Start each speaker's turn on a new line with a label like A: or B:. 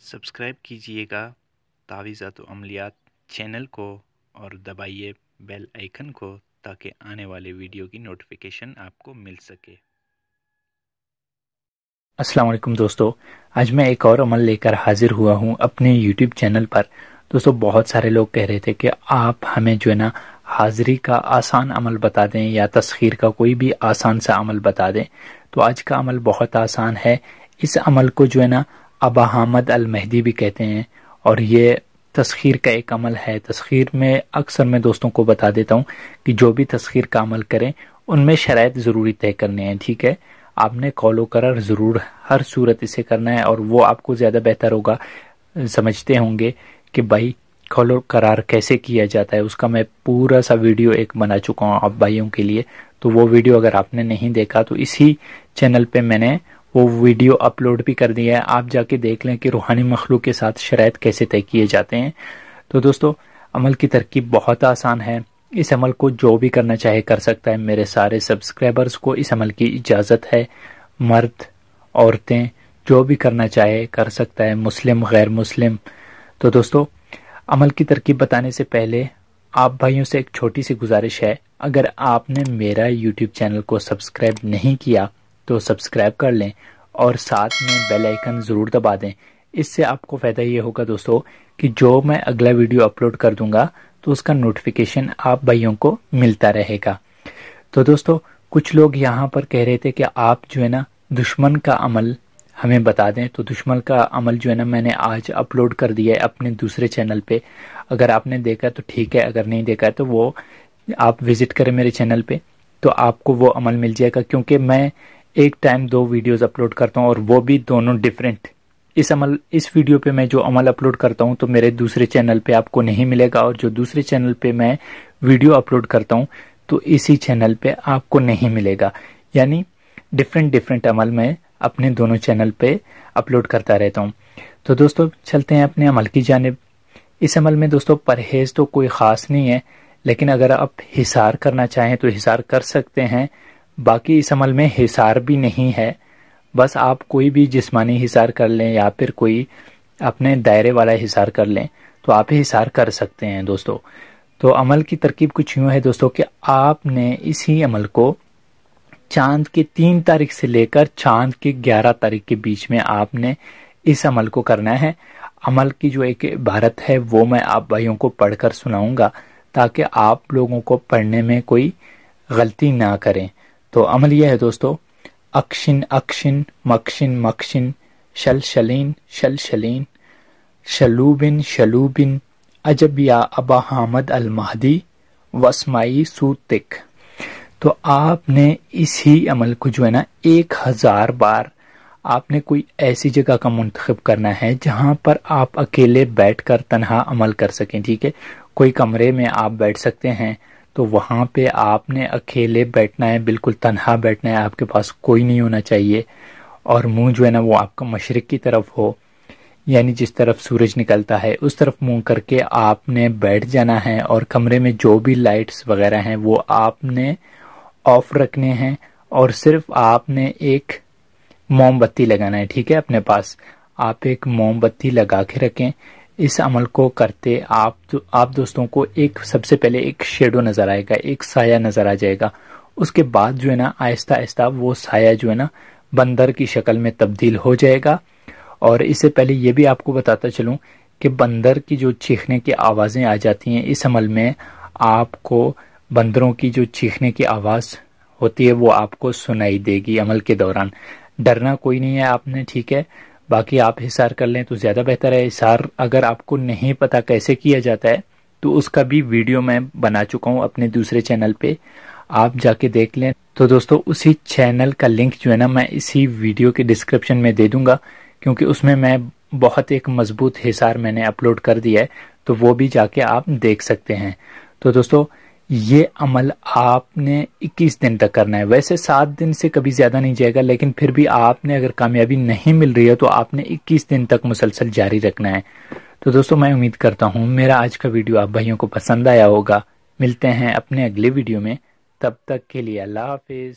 A: Subscribe कीजिएगा तावीज़ात व अमलियात channel को और दबाइए बेल आइकन को ताकि आने वाले वीडियो की नोटिफिकेशन आपको मिल सके।
B: अस्सलाम वालेकुम दोस्तों, आज मैं एक और अमल लेकर हाजिर हुआ हूं अपने YouTube चैनल पर। दोस्तों, बहुत सारे लोग कह रहे थे कि आप हमें जो है ना हाजिरी का आसान अमल बता दें या तस्खीर का कोई भी आसान सा अमल बता दें। तो आज का अमल बहुत आसान है। इस अमल को जो है ना अबा हामद अल मेहदी भी कहते हैं और ये तस्खीर का एक अमल है। तस्खीर में अक्सर मैं दोस्तों को बता देता हूँ कि जो भी तस्खीर का अमल करें उनमें शराइत ज़रूरी तय करने हैं। ठीक है, आपने कौलो करार ज़रूर हर सूरत इसे करना है और वो आपको ज़्यादा बेहतर होगा। समझते होंगे कि भाई कौलो करार कैसे किया जाता है, उसका मैं पूरा सा वीडियो एक बना चुका हूँ आप भाइयों के लिए। तो वो वीडियो अगर आपने नहीं देखा तो इसी चैनल पे मैंने वो वीडियो अपलोड भी कर दिया है, आप जाके देख लें कि रूहानी मखलूक के साथ शराइत कैसे तय किए जाते हैं। तो दोस्तों, अमल की तरकीब बहुत आसान है। इस अमल को जो भी करना चाहे कर सकता है। मेरे सारे सब्सक्राइबर्स को इस अमल की इजाज़त है। मर्द औरतें जो भी करना चाहे कर सकता है, मुस्लिम गैर मुस्लिम। तो दोस्तों, अमल की तरकीब बताने से पहले आप भाइयों से एक छोटी सी गुजारिश है, अगर आपने मेरा YouTube चैनल को सब्सक्राइब नहीं किया तो सब्सक्राइब कर लें और साथ में बेल आइकन ज़रूर दबा दें। इससे आपको फ़ायदा ये होगा दोस्तों कि जो मैं अगला वीडियो अपलोड कर दूंगा तो उसका नोटिफिकेशन आप भाइयों को मिलता रहेगा। तो दोस्तों, कुछ लोग यहाँ पर कह रहे थे कि आप जो है ना दुश्मन का अमल हमें बता दें। तो दुश्मन का अमल जो है ना मैंने आज अपलोड कर दिया है अपने दूसरे चैनल पे। अगर आपने देखा तो ठीक है, अगर नहीं देखा तो वो आप विजिट करें मेरे चैनल पे तो आपको वो अमल मिल जाएगा। क्योंकि मैं एक टाइम 2 वीडियोस अपलोड करता हूँ और वो भी दोनों डिफरेंट। इस वीडियो पे मैं जो अमल अपलोड करता हूँ तो मेरे दूसरे चैनल पे आपको नहीं मिलेगा, और जो दूसरे चैनल पे मैं वीडियो अपलोड करता हूँ तो इसी चैनल पे आपको नहीं मिलेगा। यानी डिफरेंट अमल मैं अपने दोनों चैनल पे अपलोड करता रहता हूँ। तो दोस्तों, चलते हैं अपने अमल की जानिब। इस अमल में दोस्तों परहेज तो कोई ख़ास नहीं है, लेकिन अगर आप हिसार करना चाहें तो हिसार कर सकते हैं। बाकी इस अमल में हिसार भी नहीं है, बस आप कोई भी जिस्मानी हिसार कर लें या फिर कोई अपने दायरे वाला हिसार कर लें तो आप हिसार कर सकते हैं दोस्तों। तो अमल की तरकीब कुछ यूँ है दोस्तों कि आपने इसी अमल को चांद के 3 तारीख से लेकर चांद के 11 तारीख के बीच में आपने इस अमल को करना है। अमल की जो एक इबारत है वो मैं आप भाइयों को पढ़कर सुनाऊंगा ताकि आप लोगों को पढ़ने में कोई गलती ना करें। तो अमल यह है दोस्तों, अक्शिन अक्शिन मक्शिन मक्शिन शलशलीन शलशलीन शलूबिन शलूबिन अजब या अबा हामद अल महदी वस्माई सूतिक। तो आपने इसी अमल को जो है ना 1000 बार आपने कोई ऐसी जगह का मुंतखब करना है जहां पर आप अकेले बैठकर तन्हा अमल कर सकें। ठीक है, कोई कमरे में आप बैठ सकते हैं तो वहां पे आपने अकेले बैठना है, बिल्कुल तन्हा बैठना है, आपके पास कोई नहीं होना चाहिए। और मुंह जो है ना वो आपका मशरिक की तरफ हो, यानी जिस तरफ सूरज निकलता है उस तरफ मुंह करके आपने बैठ जाना है। और कमरे में जो भी लाइट्स वगैरह हैं वो आपने ऑफ रखने हैं और सिर्फ आपने एक मोमबत्ती लगाना है। ठीक है, अपने पास आप एक मोमबत्ती लगा के रखें। इस अमल को करते आप दोस्तों को एक सबसे पहले एक शेडो नज़र आएगा, एक साया नज़र आ जाएगा। उसके बाद जो है ना आहिस्ता आहिस्ता वो साया जो है ना बंदर की शक्ल में तब्दील हो जाएगा। और इससे पहले ये भी आपको बताता चलूं कि बंदर की जो चीखने की आवाज़ें आ जाती हैं इस अमल में, आपको बंदरों की जो चीखने की आवाज़ होती है वो आपको सुनाई देगी अमल के दौरान। डरना कोई नहीं है आपने, ठीक है। बाकी आप हिसार कर लें तो ज़्यादा बेहतर है। हिसार अगर आपको नहीं पता कैसे किया जाता है तो उसका भी वीडियो मैं बना चुका हूँ अपने दूसरे चैनल पे, आप जाके देख लें। तो दोस्तों, उसी चैनल का लिंक जो है ना मैं इसी वीडियो के डिस्क्रिप्शन में दे दूंगा, क्योंकि उसमें मैं बहुत एक मजबूत हिसार मैंने अपलोड कर दिया है, तो वो भी जाके आप देख सकते हैं। तो दोस्तों, ये अमल आपने 21 दिन तक करना है। वैसे 7 दिन से कभी ज़्यादा नहीं जाएगा, लेकिन फिर भी आपने अगर कामयाबी नहीं मिल रही है तो आपने 21 दिन तक मुसलसल जारी रखना है। तो दोस्तों, मैं उम्मीद करता हूँ मेरा आज का वीडियो आप भाइयों को पसंद आया होगा। मिलते हैं अपने अगले वीडियो में, तब तक के लिए अल्लाह हाफिज़।